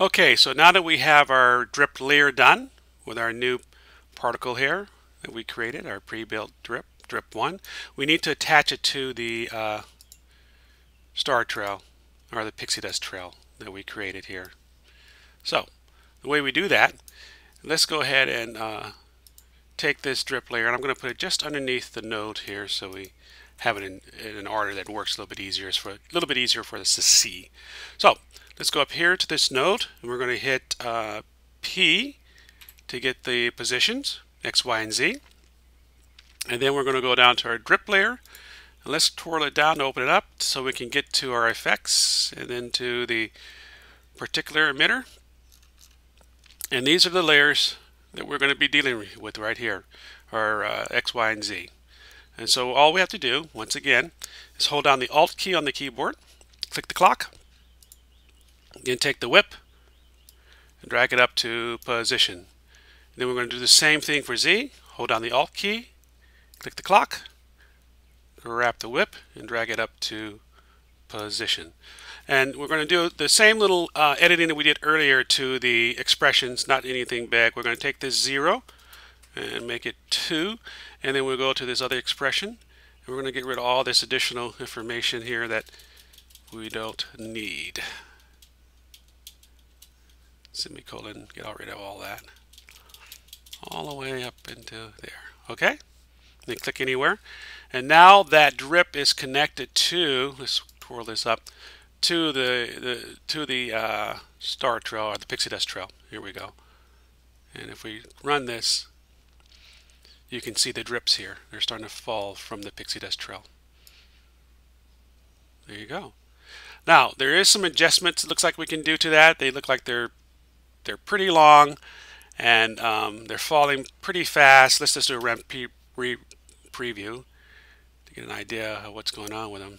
Okay, so now that we have our drip layer done with our new particle here that we created, our pre-built drip 1, we need to attach it to the star trail or the pixie dust trail that we created here. So the way we do that, let's go ahead and take this drip layer, and I'm going to put it just underneath the node here so we have it in an order that works a little bit easier for us to see. So let's go up here to this node, and we're going to hit P to get the positions X, Y, and Z, and then we're going to go down to our drip layer, and let's twirl it down to open it up so we can get to our effects and then to the particular emitter. And these are the layers that we're going to be dealing with right here, our X, Y, and Z. And so all we have to do, once again, is hold down the Alt key on the keyboard, click the clock, then take the whip and drag it up to position. And then we're going to do the same thing for Z. Hold down the Alt key, click the clock, grab the whip and drag it up to position. And we're going to do the same little editing that we did earlier to the expressions, not anything big. We're going to take this 0 and make it 2, and then we'll go to this other expression, and we're going to get rid of all this additional information here that we don't need. Semicolon, get rid of all that. All the way up into there. Okay? Then click anywhere. And now that drip is connected to, let's twirl this up, to the star trail or the pixie dust trail. Here we go. And if we run this, you can see the drips here. They're starting to fall from the pixie dust trail. There you go. Now there is some adjustments it looks like we can do to that. They look like they're pretty long, and they're falling pretty fast. Let's just do a run preview to get an idea of what's going on with them.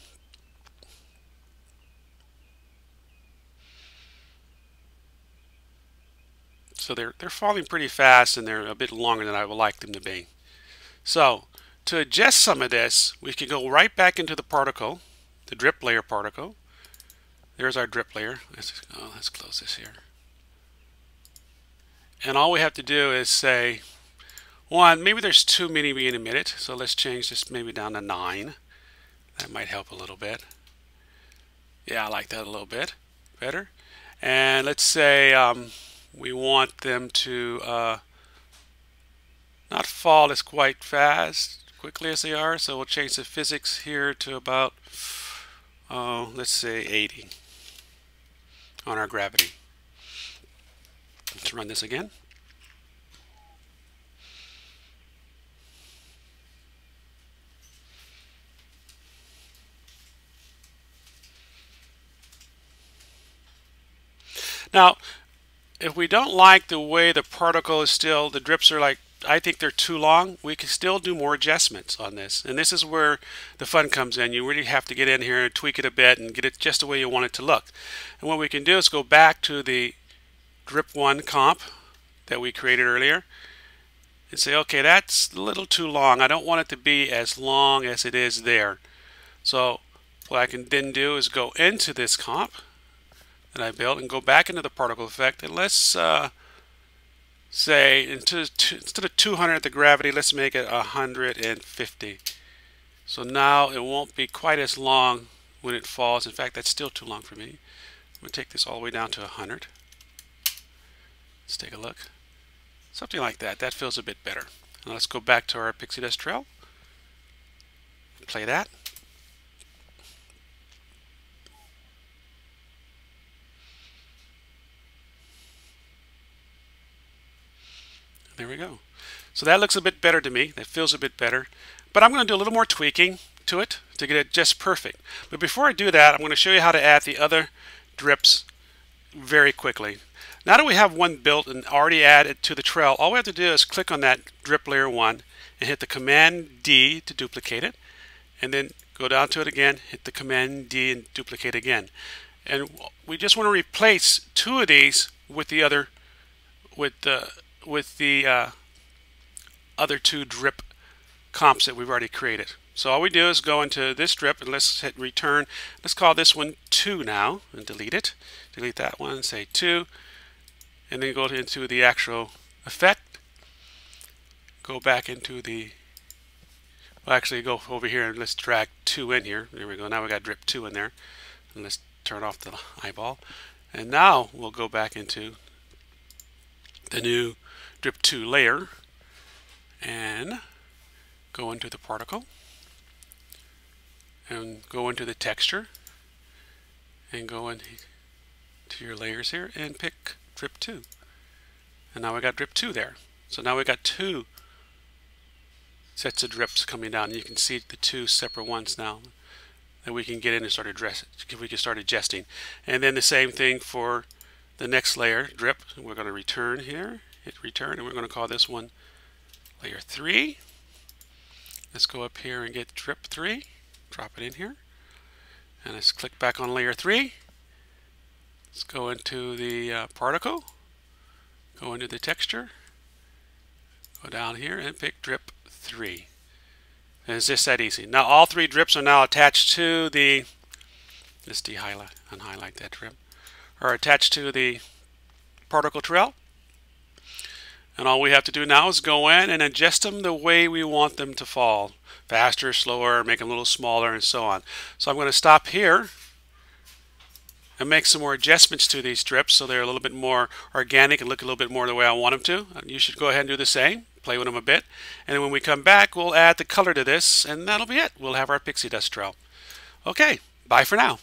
So they're falling pretty fast, and they're a bit longer than I would like them to be. So to adjust some of this, we can go right back into the particle, the drip layer particle. There's our drip layer. Let's close this here. And all we have to do is say, maybe there's too many being emitted, so let's change this maybe down to 9. That might help a little bit. Yeah, I like that a little bit better. And let's say we want them to not fall as quite quickly as they are, so we'll change the physics here to about, let's say 80 on our gravity. Let's run this again. Now, if we don't like the way the particle is still, the drips are like, I think they're too long, we can still do more adjustments on this. And this is where the fun comes in. You really have to get in here and tweak it a bit and get it just the way you want it to look. And what we can do is go back to the drip 1 comp that we created earlier and say, okay, that's a little too long. I don't want it to be as long as it is there. So what I can then do is go into this comp that I built and go back into the particle effect, and let's say instead of 200 the gravity, let's make it 150. So now it won't be quite as long when it falls. In fact, that's still too long for me. I'm going to take this all the way down to 100. Let's take a look. Something like that. That feels a bit better. Now let's go back to our pixie dust trail. Play that. There we go. So that looks a bit better to me. That feels a bit better. But I'm going to do a little more tweaking to it to get it just perfect. But before I do that, I'm going to show you how to add the other drips very quickly. Now that we have one built and already added to the trail, all we have to do is click on that drip layer 1 and hit the Command D to duplicate it. And then go down to it again, hit the Command D and duplicate again. And we just want to replace 2 of these with the other, with the other 2 drip comps that we've already created. So all we do is go into this drip and let's hit return. Let's call this one 2 now and delete it. delete that one, say 2, and then go into the actual effect. Go back into the, well, actually go over here and let's drag 2 in here. There we go. Now we got drip 2 in there. And let's turn off the eyeball. And now we'll go back into the new drip 2 layer and go into the particle and go into the texture and go into your layers here and pick drip 2. And now we got drip 2 there. So now we got 2 sets of drips coming down. You can see the 2 separate ones now that we can get in and start we can start adjusting. And then the same thing for the next layer, drip. We're going to return here, hit return, and we're going to call this one layer 3. Let's go up here and get drip 3, drop it in here, and let's click back on layer 3. Let's go into the particle, go into the texture, go down here and pick drip 3. And it's just that easy. Now all 3 drips are now attached to the, let's unhighlight that drip, are attached to the particle trail. And all we have to do now is go in and adjust them the way we want them to fall. Faster, slower, make them a little smaller, and so on. So I'm going to stop here and make some more adjustments to these drips so they're a little bit more organic and look a little bit more the way I want them to. You should go ahead and do the same. Play with them a bit. And then when we come back, we'll add the color to this, and that'll be it. We'll have our pixie dust trail. Okay, bye for now.